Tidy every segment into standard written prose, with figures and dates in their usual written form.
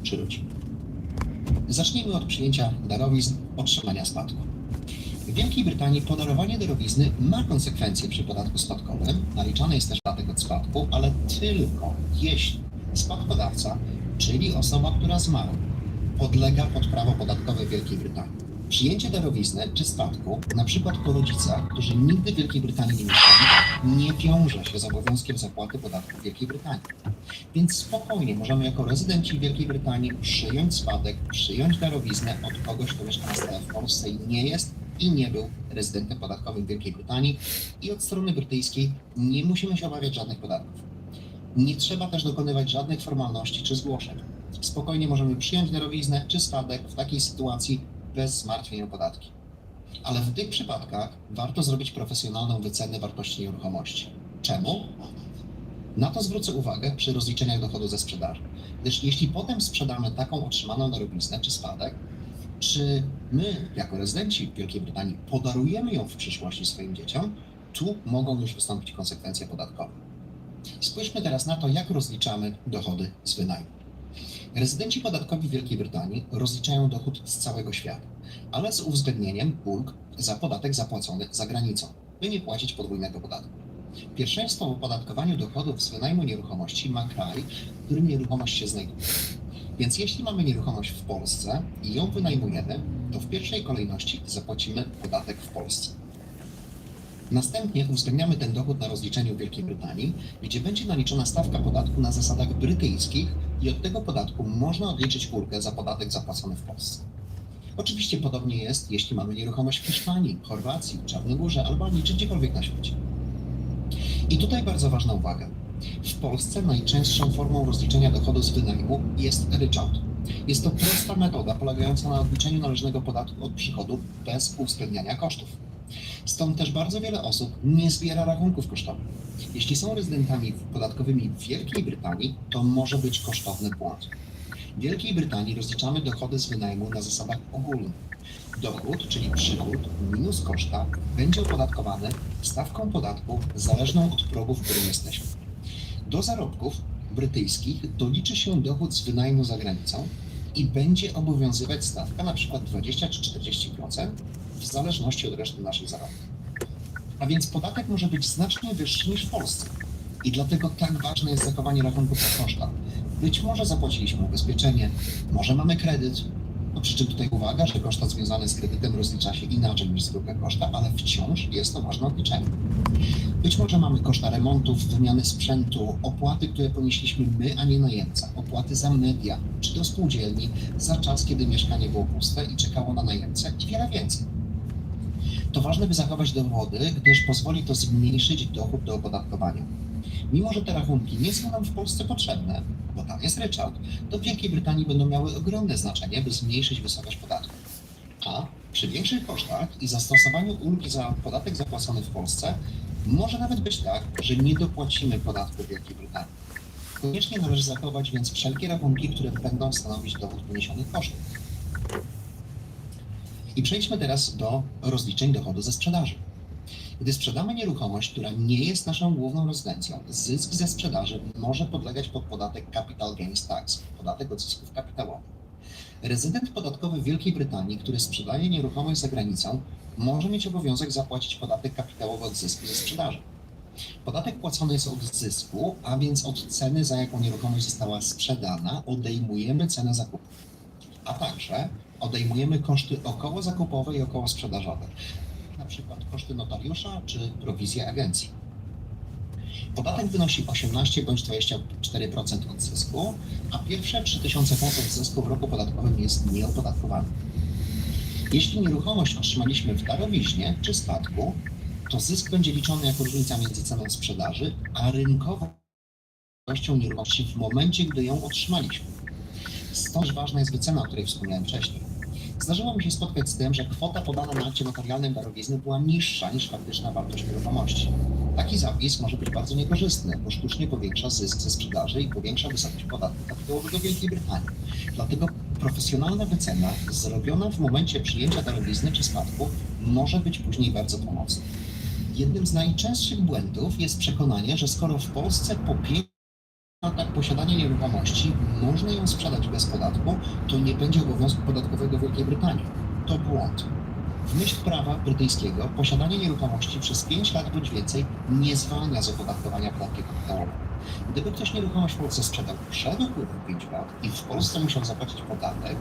czy rodziny. Zacznijmy od przyjęcia darowizn, otrzymania spadku. W Wielkiej Brytanii podarowanie darowizny ma konsekwencje przy podatku spadkowym. Naliczany jest też podatek od spadku, ale tylko jeśli spadkodawca, czyli osoba, która zmarła, podlega pod prawo podatkowe w Wielkiej Brytanii. Przyjęcie darowizny czy spadku, na przykład po rodzicach, którzy nigdy w Wielkiej Brytanii nie mieszkali, nie wiąże się z obowiązkiem zapłaty podatku w Wielkiej Brytanii. Więc spokojnie możemy jako rezydenci Wielkiej Brytanii przyjąć spadek, przyjąć darowiznę od kogoś, kto mieszka na stałe w Polsce i nie jest i nie był rezydentem podatkowym Wielkiej Brytanii i od strony brytyjskiej nie musimy się obawiać żadnych podatków. Nie trzeba też dokonywać żadnych formalności czy zgłoszeń. Spokojnie możemy przyjąć darowiznę czy spadek w takiej sytuacji bez zmartwień o podatki. Ale w tych przypadkach warto zrobić profesjonalną wycenę wartości nieruchomości. Czemu? Na to zwrócę uwagę przy rozliczeniach dochodu ze sprzedaży. Gdyż jeśli potem sprzedamy taką otrzymaną darowiznę czy spadek, czy my, jako rezydenci Wielkiej Brytanii, podarujemy ją w przyszłości swoim dzieciom, tu mogą już wystąpić konsekwencje podatkowe. Spójrzmy teraz na to, jak rozliczamy dochody z wynajmu. Rezydenci podatkowi Wielkiej Brytanii rozliczają dochód z całego świata, ale z uwzględnieniem ulg za podatek zapłacony za granicą, by nie płacić podwójnego podatku. Pierwszeństwo w opodatkowaniu dochodów z wynajmu nieruchomości ma kraj, w którym nieruchomość się znajduje. Więc jeśli mamy nieruchomość w Polsce i ją wynajmujemy, to w pierwszej kolejności zapłacimy podatek w Polsce. Następnie uwzględniamy ten dochód na rozliczeniu w Wielkiej Brytanii, gdzie będzie naliczona stawka podatku na zasadach brytyjskich i od tego podatku można odliczyć ulgę za podatek zapłacony w Polsce. Oczywiście podobnie jest, jeśli mamy nieruchomość w Hiszpanii, Chorwacji, Czarnogórze, Albanii czy gdziekolwiek na świecie. I tutaj bardzo ważna uwaga. W Polsce najczęstszą formą rozliczenia dochodu z wynajmu jest ryczałt. Jest to prosta metoda polegająca na odliczeniu należnego podatku od przychodu bez uwzględniania kosztów. Stąd też bardzo wiele osób nie zbiera rachunków kosztowych. Jeśli są rezydentami podatkowymi w Wielkiej Brytanii, to może być kosztowny błąd. W Wielkiej Brytanii rozliczamy dochody z wynajmu na zasadach ogólnych. Dochód, czyli przychód minus koszta, będzie opodatkowany stawką podatku zależną od progu, w którym jesteśmy. Do zarobków brytyjskich doliczy się dochód z wynajmu za granicą i będzie obowiązywać stawka np. 20 czy 40% w zależności od reszty naszych zarobków. A więc podatek może być znacznie wyższy niż w Polsce. I dlatego tak ważne jest zachowanie rachunków za koszta. Być może zapłaciliśmy ubezpieczenie, może mamy kredyt, przy czym tutaj uwaga, że koszta związane z kredytem rozlicza się inaczej niż zwykłe koszta, ale wciąż jest to ważne odliczenie. Być może mamy koszta remontów, wymiany sprzętu, opłaty, które ponieśliśmy my, a nie najemca, opłaty za media, czy do spółdzielni, za czas, kiedy mieszkanie było puste i czekało na najemcę i wiele więcej. To ważne, by zachować dowody, gdyż pozwoli to zmniejszyć dochód do opodatkowania. Mimo że te rachunki nie są nam w Polsce potrzebne, bo tam jest ryczałt, to w Wielkiej Brytanii będą miały ogromne znaczenie, by zmniejszyć wysokość podatku. A przy większych kosztach i zastosowaniu ulgi za podatek zapłacony w Polsce może nawet być tak, że nie dopłacimy podatku w Wielkiej Brytanii. Koniecznie należy zachować więc wszelkie rachunki, które będą stanowić dowód poniesionych kosztów. I przejdźmy teraz do rozliczeń dochodu ze sprzedaży. Gdy sprzedamy nieruchomość, która nie jest naszą główną rezydencją, zysk ze sprzedaży może podlegać pod podatek Capital Gains Tax, podatek od zysków kapitałowych. Rezydent podatkowy w Wielkiej Brytanii, który sprzedaje nieruchomość za granicą, może mieć obowiązek zapłacić podatek kapitałowy od zysku ze sprzedaży. Podatek płacony jest od zysku, a więc od ceny, za jaką nieruchomość została sprzedana, odejmujemy cenę zakupu. A także odejmujemy koszty okołozakupowe i okołosprzedażowe, na przykład koszty notariusza czy prowizje agencji. Podatek wynosi 18 bądź 24% od zysku, a pierwsze 3000 funtów zysku w roku podatkowym jest nieopodatkowany. Jeśli nieruchomość otrzymaliśmy w darowiźnie czy spadku, to zysk będzie liczony jako różnica między ceną sprzedaży a rynkową wartością nieruchomości w momencie, gdy ją otrzymaliśmy. Stąd ważna jest wycena, o której wspomniałem wcześniej. Zdarzyło mi się spotkać z tym, że kwota podana na akcie notarialnym darowizny była niższa niż faktyczna wartość nieruchomości. Taki zapis może być bardzo niekorzystny, bo sztucznie powiększa zysk ze sprzedaży i powiększa wysokość podatku kapitałowego w Wielkiej Brytanii. Dlatego profesjonalna wycena zrobiona w momencie przyjęcia darowizny czy spadku może być później bardzo pomocna. Jednym z najczęstszych błędów jest przekonanie, że skoro w Polsce po tak posiadanie nieruchomości, można ją sprzedać bez podatku, to nie będzie obowiązku podatkowego w Wielkiej Brytanii. To błąd. W myśl prawa brytyjskiego posiadanie nieruchomości przez 5 lat bądź więcej nie zwalnia z opodatkowania podatkiem kapitałowym. Gdyby ktoś nieruchomość w Polsce sprzedał przed upływem 5 lat i w Polsce musiał zapłacić podatek,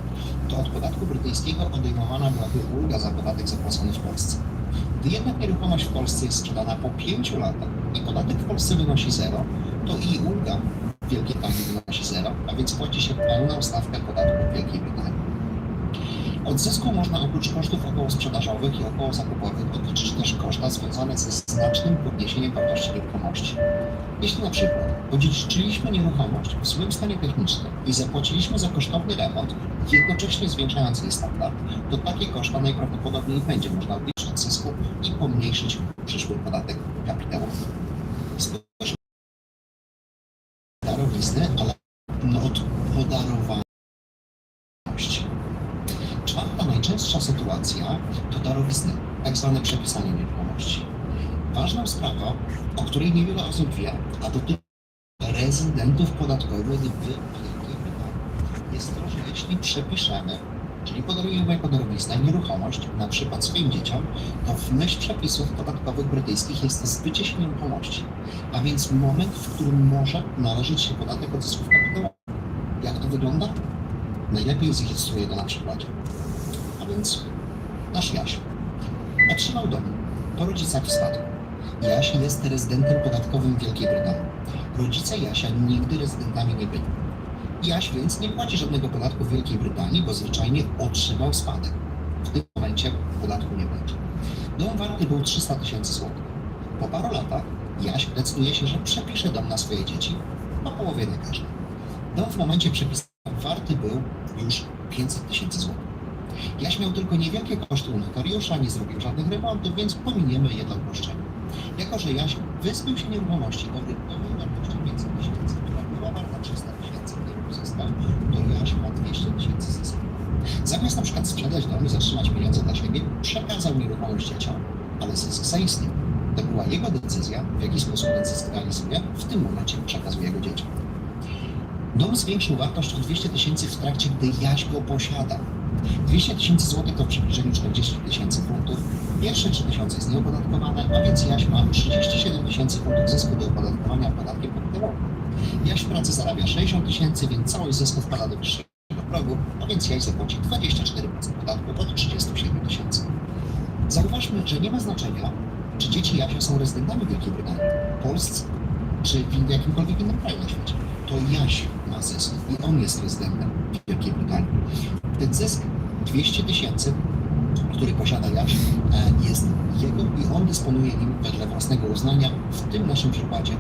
to od podatku brytyjskiego odejmowana byłaby ulga za podatek zapłacony w Polsce. Gdy jednak nieruchomość w Polsce jest sprzedana po 5 latach i podatek w Polsce wynosi 0, to i ulga w Wielkiej Brytanii wynosi 0, a więc płaci się pełną stawkę podatku w Wielkiej Brytanii. Od zysku można oprócz kosztów okołosprzedażowych i okołozakupowych odliczyć też koszta związane ze znacznym podniesieniem wartości nieruchomości. Jeśli na przykład odziedziczyliśmy nieruchomość w złym stanie technicznym i zapłaciliśmy za kosztowny remont, jednocześnie zwiększając jej standard, to takie koszta najprawdopodobniej będzie można odliczyć od zysku i pomniejszyć przyszły podatek kapitałowy. Spójrzmy na darowizny, ale od podarowania. Czwarta najczęstsza sytuacja to darowizny, tak zwane przepisanie nieruchomości. Ważną sprawą, o której niewiele osób wie, a dotyczy rezydentów podatkowych w Wielkiej Brytanii, jest to, że jeśli przepiszemy, czyli podarujemy jako darowiznę nieruchomość, na przykład swoim dzieciom, to w myśl przepisów podatkowych brytyjskich jest to zbycie się nieruchomości, a więc moment, w którym może należeć się podatek od zysków kapitałowych. Jak to wygląda? Najlepiej zilustruję to na przykładzie. A więc nasz Jaś otrzymał dom po rodzicach w spadku. Jaś jest rezydentem podatkowym Wielkiej Brytanii. Rodzice Jasia nigdy rezydentami nie byli. Jaś więc nie płaci żadnego podatku w Wielkiej Brytanii, bo zwyczajnie otrzymał spadek. W tym momencie podatku nie będzie. Dom warty był 300 000 złotych. Po paru latach Jaś decyduje się, że przepisze dom na swoje dzieci, po połowie na każdy. Dom w momencie przepisania warty był już 500 000 złotych. Jaś miał tylko niewielkie koszty u notariusza, nie zrobił żadnych remontów, więc pominiemy je dla uproszczenia. Jako że Jaś wyzbył się nieruchomości o rynkowej wartości 500 000, która była warta 300 000, nie uzyskał, to Jaś ma 200 000 zysku. Zamiast na przykład sprzedać dom i zatrzymać pieniądze dla siebie, przekazał nieruchomość dzieciom, ale zysk zaistniał. To była jego decyzja, w jaki sposób ten zysk realizuje, w tym momencie przekazuje go dzieciom. Dom zwiększył wartość o 200 000 w trakcie, gdy Jaś go posiadał. 200 000 złotych to w przybliżeniu 40 000 funtów. Pierwsze 3 000 jest nieopodatkowane, a więc Jaś ma 37 000 funtów zysku do opodatkowania podatkiem kapitałowym. Jaś w pracy zarabia 60 000, więc całość zysku wpada do wyższego progu, a więc Jaś zapłaci 24% podatku od 37 000. Zauważmy, że nie ma znaczenia, czy dzieci Jasia są rezydentami Wielkiej Brytanii, polscy, czy w jakimkolwiek innym kraju na świecie. To Jaś ma zysk i on jest rezydentem Wielkiej Brytanii. Ten zysk 200 000, który posiada Jaś, jest jego i on dysponuje nim wedle własnego uznania. W tym naszym przykładzie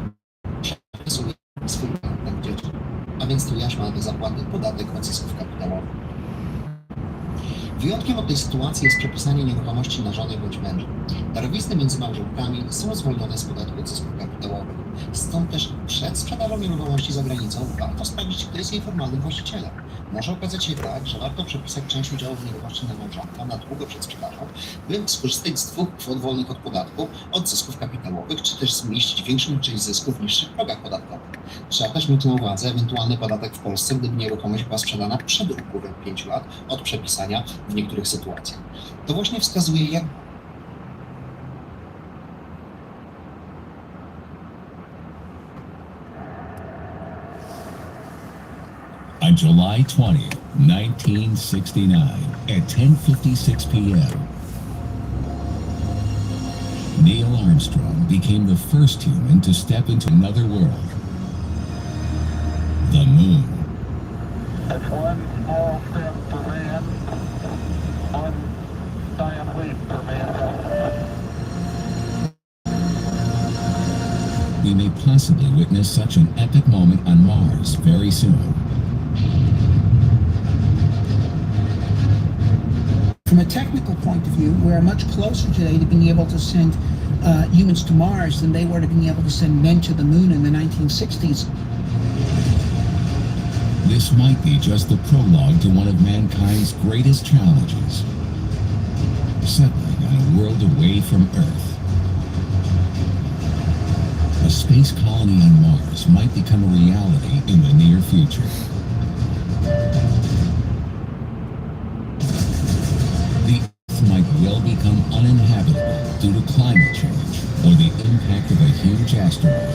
przepisuje swój podatek dzieci, a więc to Jaś ma do zapłaty podatek od zysków kapitałowych. Wyjątkiem od tej sytuacji jest przepisanie nieruchomości na żonę bądź męża. Darowizny między małżonkami są zwolnione z podatku od zysków kapitałowych. Stąd też przed sprzedażą nieruchomości za granicą warto sprawdzić, kto jest jej formalnym właścicielem. Może okazać się tak, że warto przepisać część udziałów w nieruchomości na małżonka na długo przed sprzedażą, by skorzystać z 2 kwot wolnych od podatku od zysków kapitałowych, czy też zmniejszyć większą część zysków w niższych progach podatkowych. Trzeba też mieć na uwadze ewentualny podatek w Polsce, gdyby nieruchomość była sprzedana przed upływem 5 lat od przepisania w niektórych sytuacjach. To właśnie wskazuje, jak On July 20th, 1969, at 10:56 p.m., Neil Armstrong became the first human to step into another world, the moon. That's one small step for man, one giant leap for mankind. We may possibly witness such an epic moment on Mars very soon. From a technical point of view, we're much closer today to being able to send humans to Mars than they were to being able to send men to the moon in the 1960s. This might be just the prologue to one of mankind's greatest challenges, settling on a world away from Earth. a space colony on Mars might become a reality in the near future. The Earth might well become uninhabitable due to climate change or the impact of a huge asteroid.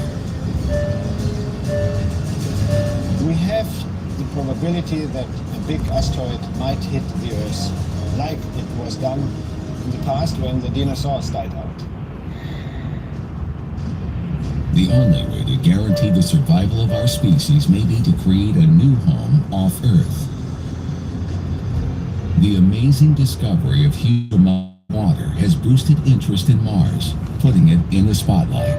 We have the probability that a big asteroid might hit the Earth, like it was done in the past when the dinosaurs died out. The only way to guarantee the survival of our species may be to create a new home off Earth. The amazing discovery of huge amounts of water has boosted interest in Mars, putting it in the spotlight.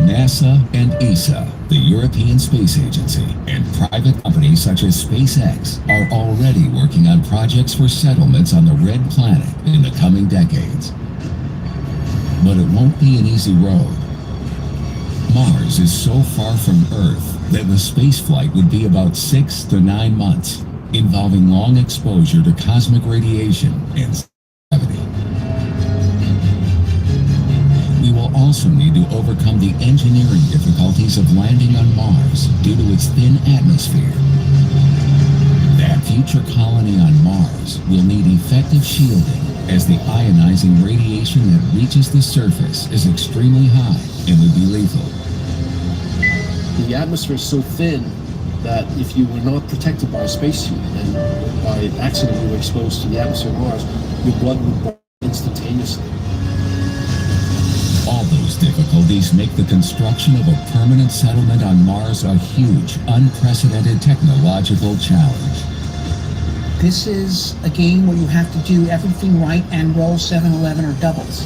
NASA and ESA, the European Space Agency, and private companies such as SpaceX are already working on projects for settlements on the Red Planet in the coming decades. But it won't be an easy road. Mars is so far from Earth that the spaceflight would be about 6 to 9 months, involving long exposure to cosmic radiation and gravity. We will also need to overcome the engineering difficulties of landing on Mars due to its thin atmosphere. That future colony on Mars will need effective shielding, as the ionizing radiation that reaches the surface is extremely high and would be lethal. The atmosphere is so thin that if you were not protected by a spacesuit and by accident you were exposed to the atmosphere of Mars, your blood would boil instantaneously. All those difficulties make the construction of a permanent settlement on Mars a huge, unprecedented technological challenge. This is a game where you have to do everything right and roll 7-11 or doubles.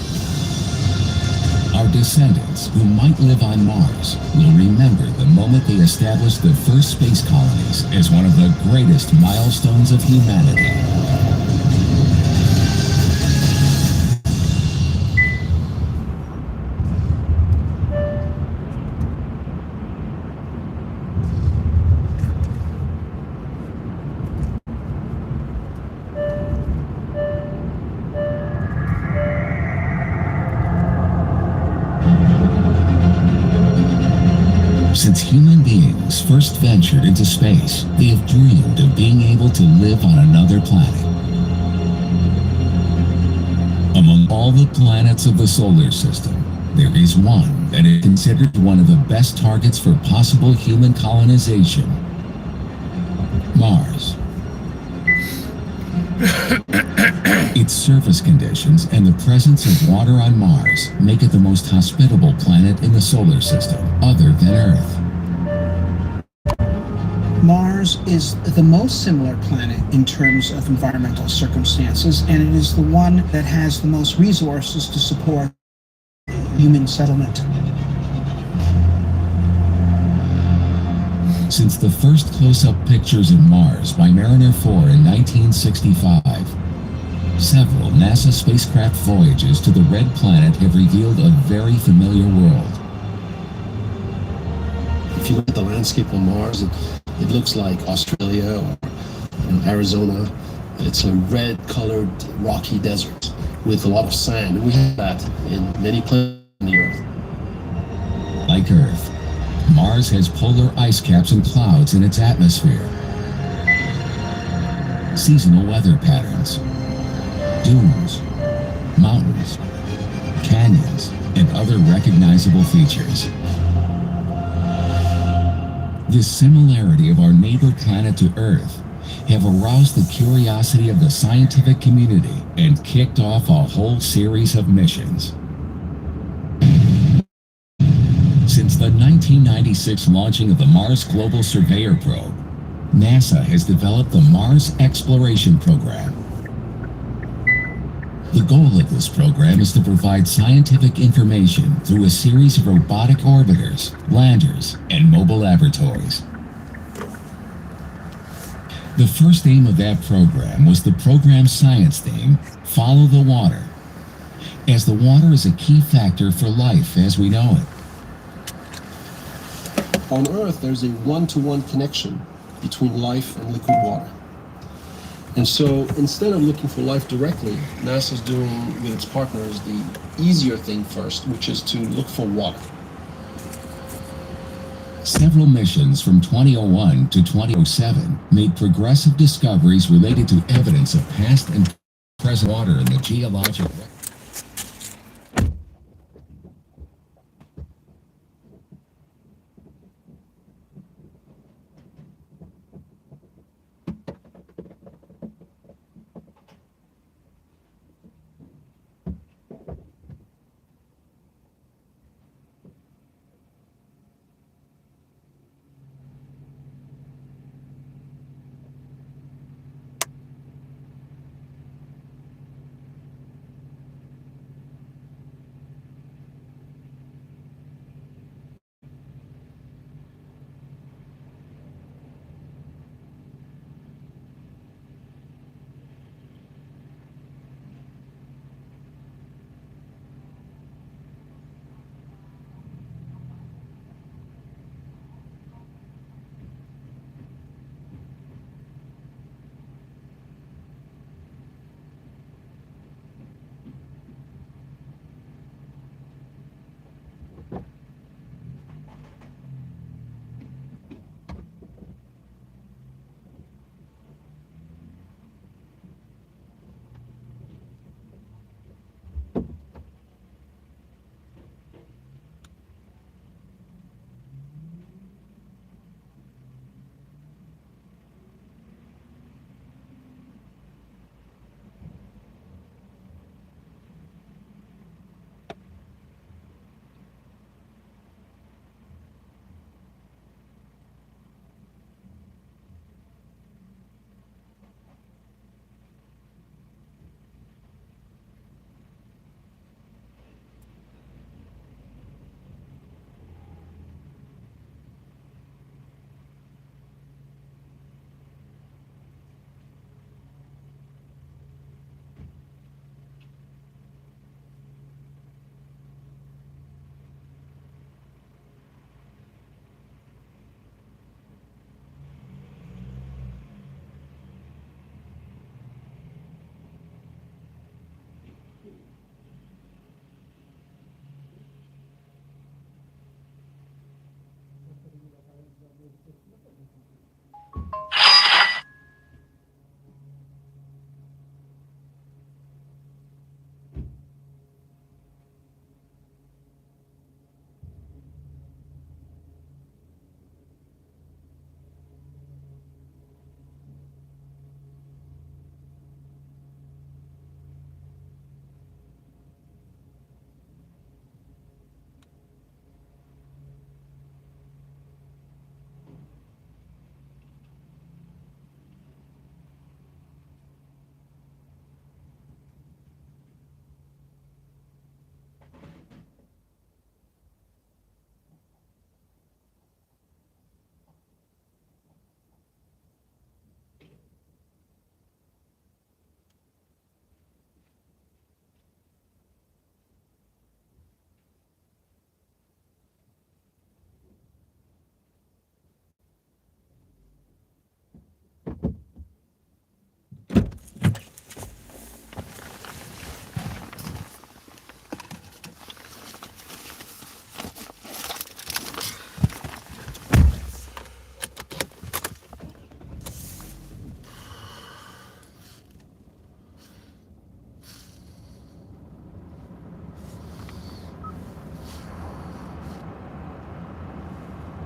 Our descendants, who might live on Mars, will remember the moment they established the first space colonies as one of the greatest milestones of humanity. Since human beings first ventured into space, they have dreamed of being able to live on another planet. Among all the planets of the solar system, there is one that is considered one of the best targets for possible human colonization: Mars. Its surface conditions and the presence of water on Mars make it the most hospitable planet in the solar system, other than Earth. Mars is the most similar planet in terms of environmental circumstances, and it is the one that has the most resources to support human settlement. Since the first close-up pictures of Mars by Mariner 4 in 1965, several NASA spacecraft voyages to the Red Planet have revealed a very familiar world. If you look at the landscape on Mars, it looks like Australia or Arizona. It's a red-colored rocky desert with a lot of sand. And we have that in many places on the Earth. Like Earth, Mars has polar ice caps and clouds in its atmosphere. Seasonal weather patterns, dunes, mountains, canyons, and other recognizable features. This similarity of our neighbor planet to Earth have aroused the curiosity of the scientific community and kicked off a whole series of missions. Since the 1996 launching of the Mars Global Surveyor probe, NASA has developed the Mars Exploration Program. The goal of this program is to provide scientific information through a series of robotic orbiters, landers, and mobile laboratories. The first aim of that program was the program's science theme, Follow the Water, as the water is a key factor for life as we know it. On Earth, there's a one-to-one connection between life and liquid water. And so instead of looking for life directly, NASA's doing with its partners the easier thing first, which is to look for water. Several missions from 2001 to 2007 made progressive discoveries related to evidence of past and present water in the geologic record.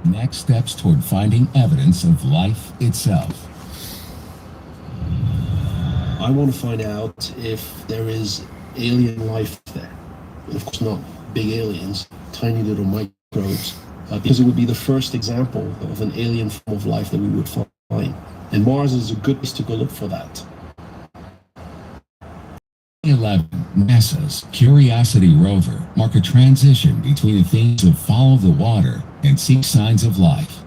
Next steps toward finding evidence of life itself. I want to find out if there is alien life there. Of course, not big aliens, tiny little microbes, because it would be the first example of an alien form of life that we would find. And Mars is a good place to go look for that. 2011, NASA's Curiosity rover marked a transition between the themes of follow the water and seek signs of life.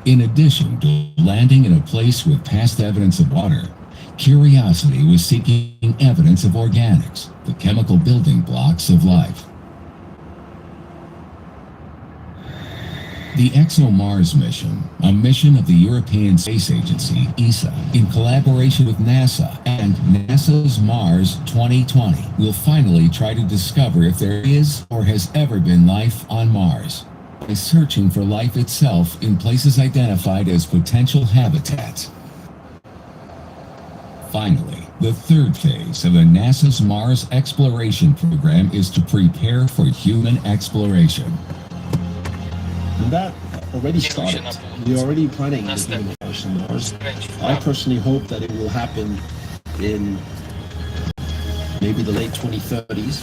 In addition to landing in a place with past evidence of water, Curiosity was seeking evidence of organics, the chemical building blocks of life. The ExoMars mission, a mission of the European Space Agency, ESA, in collaboration with NASA and NASA's Mars 2020, will finally try to discover if there is or has ever been life on Mars by searching for life itself in places identified as potential habitats. Finally, the third phase of the NASA's Mars exploration program is to prepare for human exploration. And that already started. We're already planning the human exploration on Mars. I personally hope that it will happen in maybe the late 2030s.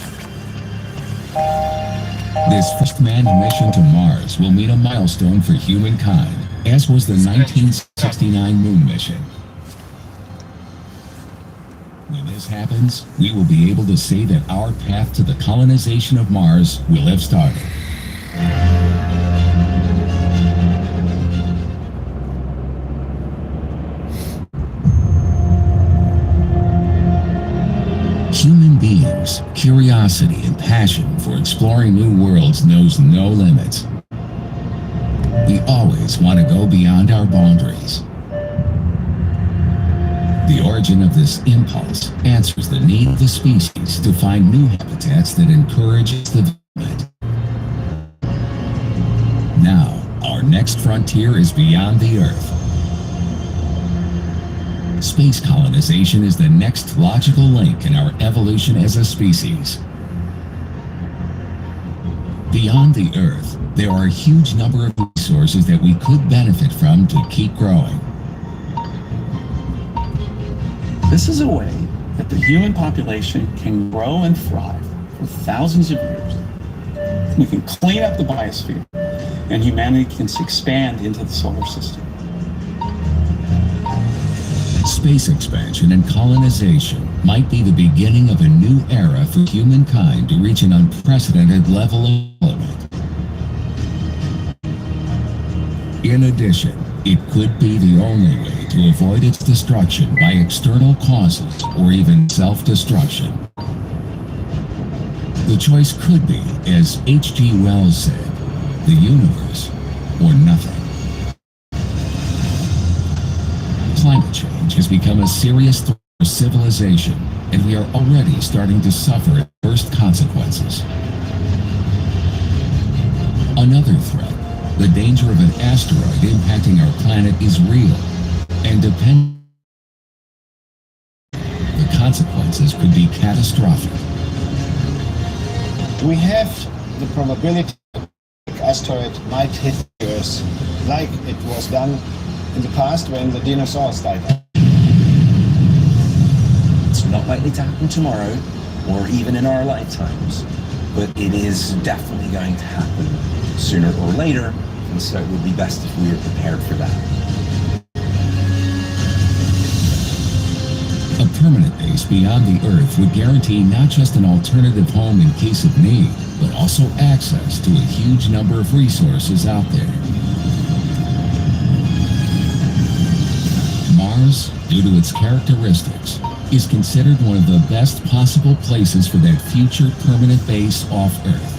This first manned mission to Mars will meet a milestone for humankind, as was the 1969 moon mission. When this happens, we will be able to say that our path to the colonization of Mars will have started. Human beings' curiosity and passion for exploring new worlds knows no limits. We always want to go beyond our boundaries. The origin of this impulse answers the need of the species to find new habitats that encourage its development. Now, our next frontier is beyond the Earth. Space colonization is the next logical link in our evolution as a species. Beyond the Earth, there are a huge number of resources that we could benefit from to keep growing. This is a way that the human population can grow and thrive for thousands of years. We can clean up the biosphere, and humanity can expand into the solar system. Space expansion and colonization might be the beginning of a new era for humankind to reach an unprecedented level of development. In addition, it could be the only way to avoid its destruction by external causes or even self-destruction. The choice could be, as H.G. Wells said, the universe or nothing. Climate change has become a serious threat for civilization, and we are already starting to suffer its first consequences. Another threat, the danger of an asteroid impacting our planet, is real, and the consequences could be catastrophic. We have the probability that the asteroid might hit the Earth like it was done in the past when the dinosaurs died out. It's not likely to happen tomorrow or even in our lifetimes, but it is definitely going to happen sooner or later, and so it would be best if we were prepared for that. A permanent base beyond the Earth would guarantee not just an alternative home in case of need, but also access to a huge number of resources out there. Mars, due to its characteristics, is considered one of the best possible places for that future permanent base off Earth.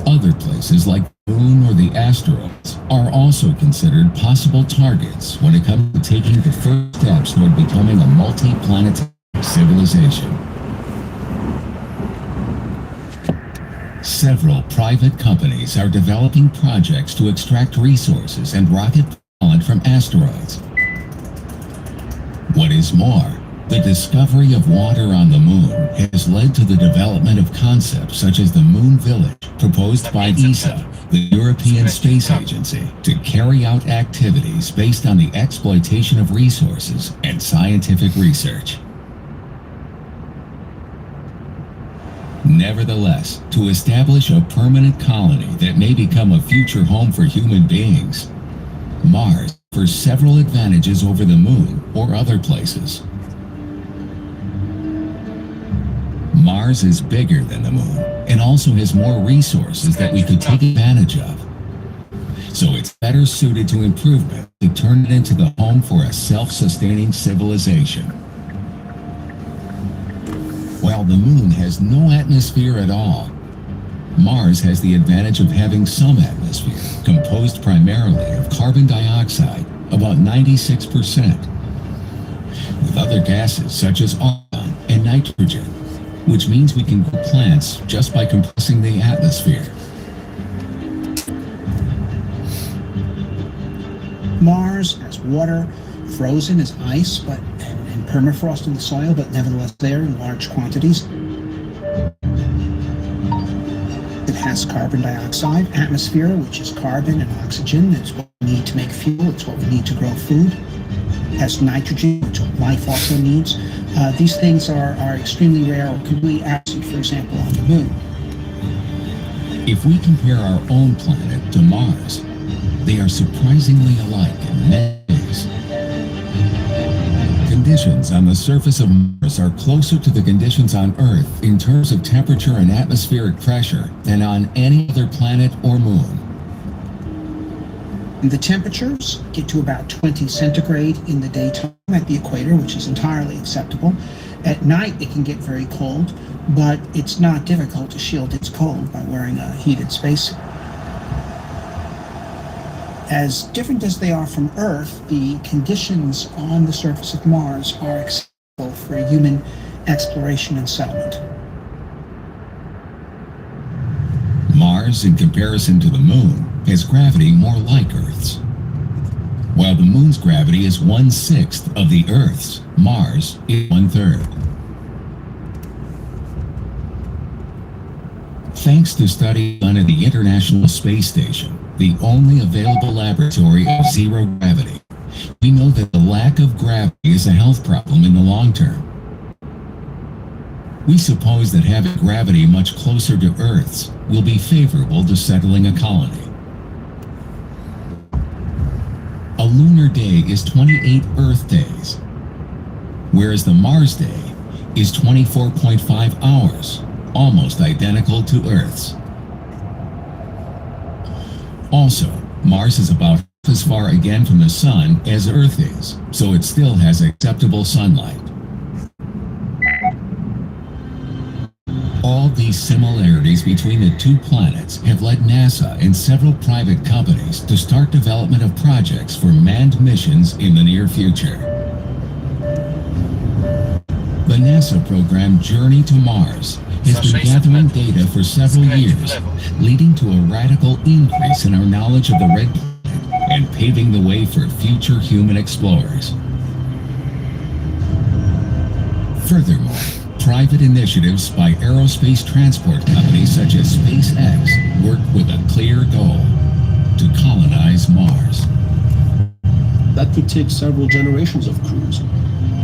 Other places like the Moon or the asteroids are also considered possible targets when it comes to taking the first steps toward becoming a multi-planetary civilization. Several private companies are developing projects to extract resources and rocket propellant from asteroids. What is more, the discovery of water on the Moon has led to the development of concepts such as the Moon Village, proposed by ESA, the European Space Agency, to carry out activities based on the exploitation of resources and scientific research. Nevertheless, to establish a permanent colony that may become a future home for human beings, Mars offers several advantages over the Moon or other places. Mars is bigger than the Moon and also has more resources that we could take advantage of. so it's better suited to improvement to turn it into the home for a self-sustaining civilization. While the moon has no atmosphere at all, Mars has the advantage of having some atmosphere, composed primarily of carbon dioxide, about 96%, with other gases such as argon and nitrogen, which means we can grow plants just by compressing the atmosphere. Mars has water, frozen as ice, and permafrost in the soil, but nevertheless there in large quantities. It has carbon dioxide, atmosphere, which is carbon and oxygen. It's what we need to make fuel. It's what we need to grow food. It has nitrogen, which life also needs. These things are extremely rare or completely absent, for example, on the moon. If we compare our own planet to Mars, they are surprisingly alike in many ways. Conditions on the surface of Mars are closer to the conditions on Earth in terms of temperature and atmospheric pressure than on any other planet or moon. And the temperatures get to about 20 centigrade in the daytime at the equator, which is entirely acceptable. At night, it can get very cold, but it's not difficult to shield its cold by wearing a heated spacesuit. As different as they are from Earth, the conditions on the surface of Mars are acceptable for human exploration and settlement. Mars, in comparison to the moon, has gravity more like Earth's. While the moon's gravity is 1/6 of the Earth's, Mars is 1/3. Thanks to studies done at the International Space Station, the only available laboratory of zero gravity, we know that the lack of gravity is a health problem in the long term. We suppose that having gravity much closer to Earth's will be favorable to settling a colony. A lunar day is 28 Earth days, whereas the Mars day is 24.5 hours, almost identical to Earth's. Also, Mars is about half as far again from the Sun as Earth is, so it still has acceptable sunlight. All these similarities between the two planets have led NASA and several private companies to start development of projects for manned missions in the near future. The NASA program Journey to Mars has been gathering data for several years, leading to a radical increase in our knowledge of the Red Planet and paving the way for future human explorers. Furthermore, private initiatives by aerospace transport companies such as SpaceX work with a clear goal: to colonize Mars. That could take several generations of crews.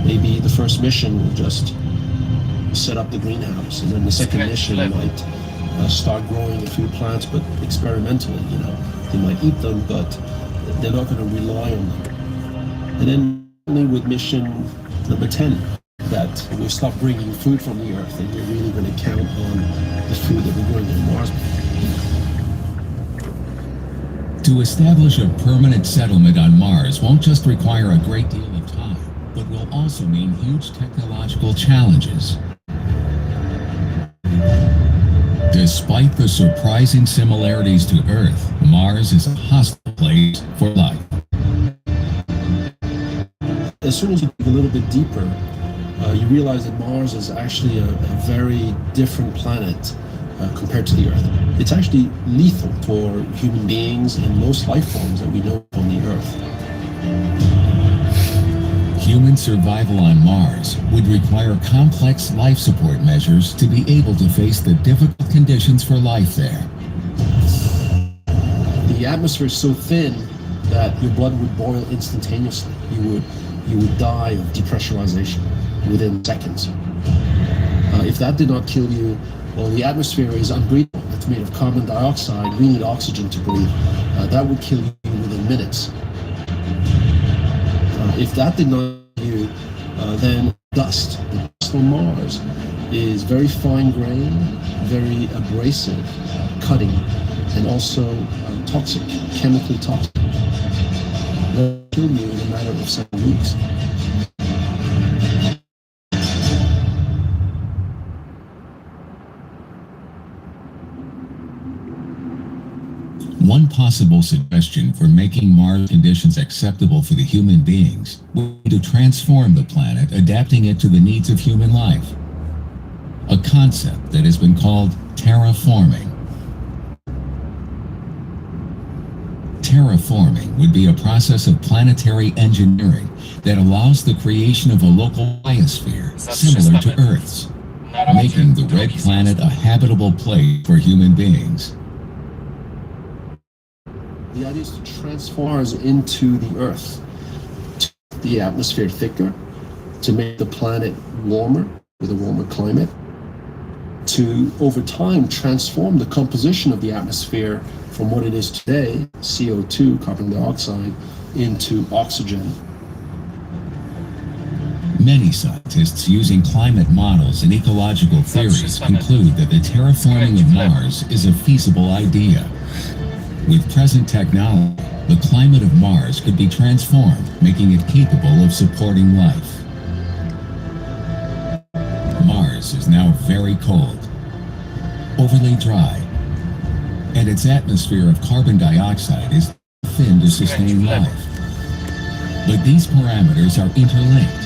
Maybe the first mission will just set up the greenhouse, and then the second mission might start growing a few plants, but experimentally, They might eat them, but they're not going to rely on them. And then only with mission number 10, that we'll stop bringing food from the Earth, and we're really going to count on the food that we're growing on Mars. To establish a permanent settlement on Mars won't just require a great deal of time, but will also mean huge technological challenges. Despite the surprising similarities to Earth, Mars is a hostile place for life. As soon as you dig a little bit deeper, you realize that Mars is actually a very different planet compared to the Earth. It's actually lethal for human beings and most life forms that we know on the Earth. Human survival on Mars would require complex life support measures to be able to face the difficult conditions for life there. The atmosphere is so thin that your blood would boil instantaneously. You would die of depressurization within seconds. If that did not kill you, well, the atmosphere is unbreathable. It's made of carbon dioxide. We need oxygen to breathe. That would kill you within minutes. If that did not kill you, then dust. The dust on Mars is very fine grained, very abrasive, cutting. and also toxic, chemically toxic. They'll kill you in a matter of several weeks. One possible suggestion for making Mars conditions acceptable for the human beings would be to transform the planet, adapting it to the needs of human life. A concept that has been called terraforming. Terraforming would be a process of planetary engineering that allows the creation of a local biosphere similar to Earth's, making the red planet a habitable place for human beings. The idea is to transform Mars into the Earth, to make the atmosphere thicker, to make the planet warmer with a warmer climate, to over time transform the composition of the atmosphere from what it is today, CO2, carbon dioxide, into oxygen. Many scientists using climate models and ecological theories conclude that the terraforming of Mars is a feasible idea. With present technology, the climate of Mars could be transformed, making it capable of supporting life. Mars is now very cold, overly dry, and its atmosphere of carbon dioxide is thin to sustain life. But these parameters are interlinked,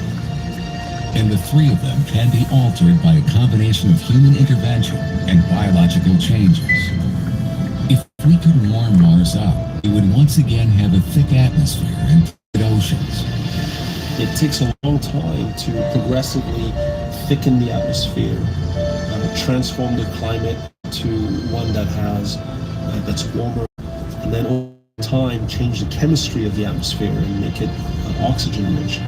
and the three of them can be altered by a combination of human intervention and biological changes. If we could warm Mars up, we would once again have a thick atmosphere and oceans. It takes a long time to progressively thicken the atmosphere, transform the climate to one that has that's warmer, and then over time change the chemistry of the atmosphere and make it oxygen rich.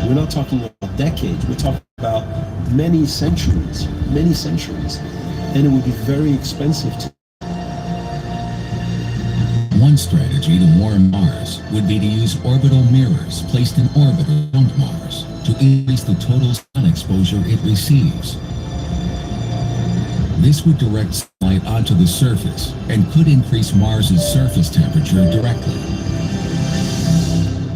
We're not talking about decades, we're talking about many centuries, and it would be very expensive to. One strategy to warm Mars would be to use orbital mirrors placed in orbit around Mars to increase the total sun exposure it receives. This would direct sunlight onto the surface and could increase Mars's surface temperature directly.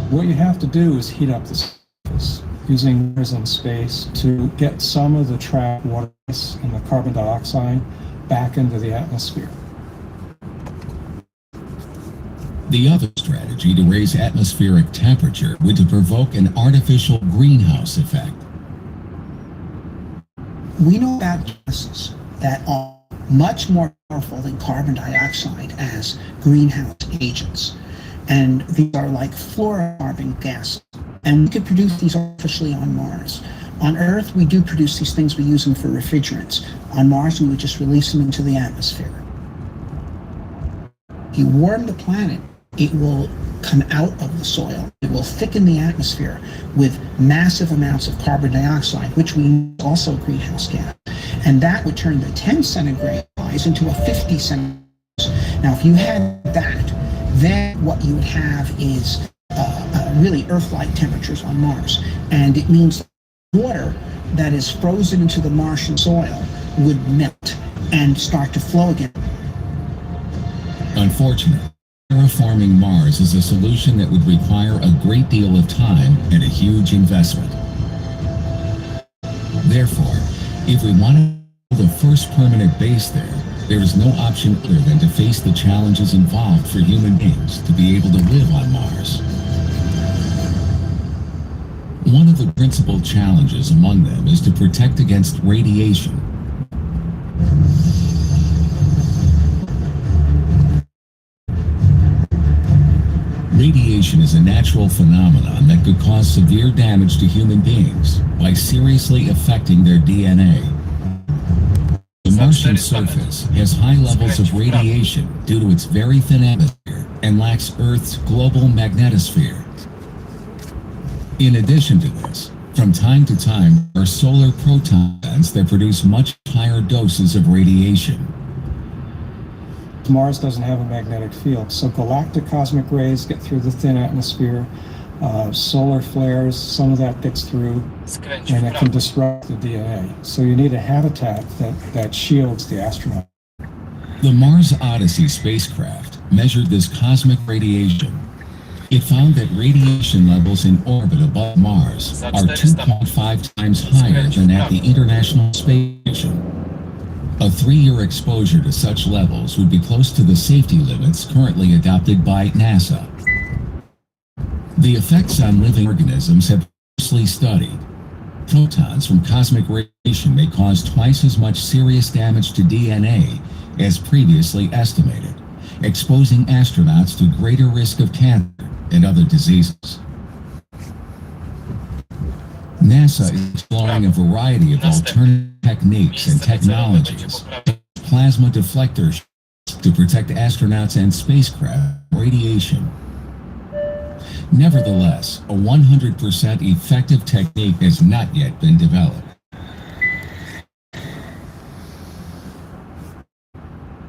What you have to do is heat up the surface using mirrors in space to get some of the trapped water and the carbon dioxide back into the atmosphere. The other strategy to raise atmospheric temperature would to provoke an artificial greenhouse effect. We know about gases that are much more powerful than carbon dioxide as greenhouse agents. And these are like fluorocarbon gases. And we could produce these artificially on Mars. On Earth, we do produce these things, we use them for refrigerants. On Mars, we would just release them into the atmosphere. You warm the planet, it will come out of the soil. It will thicken the atmosphere with massive amounts of carbon dioxide, which we also greenhouse gas. And that would turn the 10 centigrade rise into a 50 centigrade. Now, if you had that, then what you would have is really Earth-like temperatures on Mars. And it means water that is frozen into the Martian soil would melt and start to flow again. Unfortunately, terraforming Mars is a solution that would require a great deal of time and a huge investment. Therefore, if we want to build the first permanent base there is no option other than to face the challenges involved for human beings to be able to live on Mars. One of the principal challenges among them is to protect against radiation. Radiation is a natural phenomenon that could cause severe damage to human beings by seriously affecting their DNA. The Martian surface has high levels of radiation due to its very thin atmosphere and lacks Earth's global magnetosphere. In addition to this, from time to time there are solar protons that produce much higher doses of radiation. Mars doesn't have a magnetic field, so galactic cosmic rays get through the thin atmosphere, solar flares, some of that gets through, and it can disrupt the DNA. So you need a habitat that shields the astronaut. The Mars Odyssey spacecraft measured this cosmic radiation. It found that radiation levels in orbit above Mars are 2.5 times higher than at the International Space Station. A 3-year exposure to such levels would be close to the safety limits currently adopted by NASA. The effects on living organisms have been closely studied. Photons from cosmic radiation may cause twice as much serious damage to DNA as previously estimated, exposing astronauts to greater risk of cancer and other diseases. NASA is exploring a variety of alternative techniques and technologies, plasma deflectors to protect astronauts and spacecraft from radiation. Nevertheless, a 100% effective technique has not yet been developed.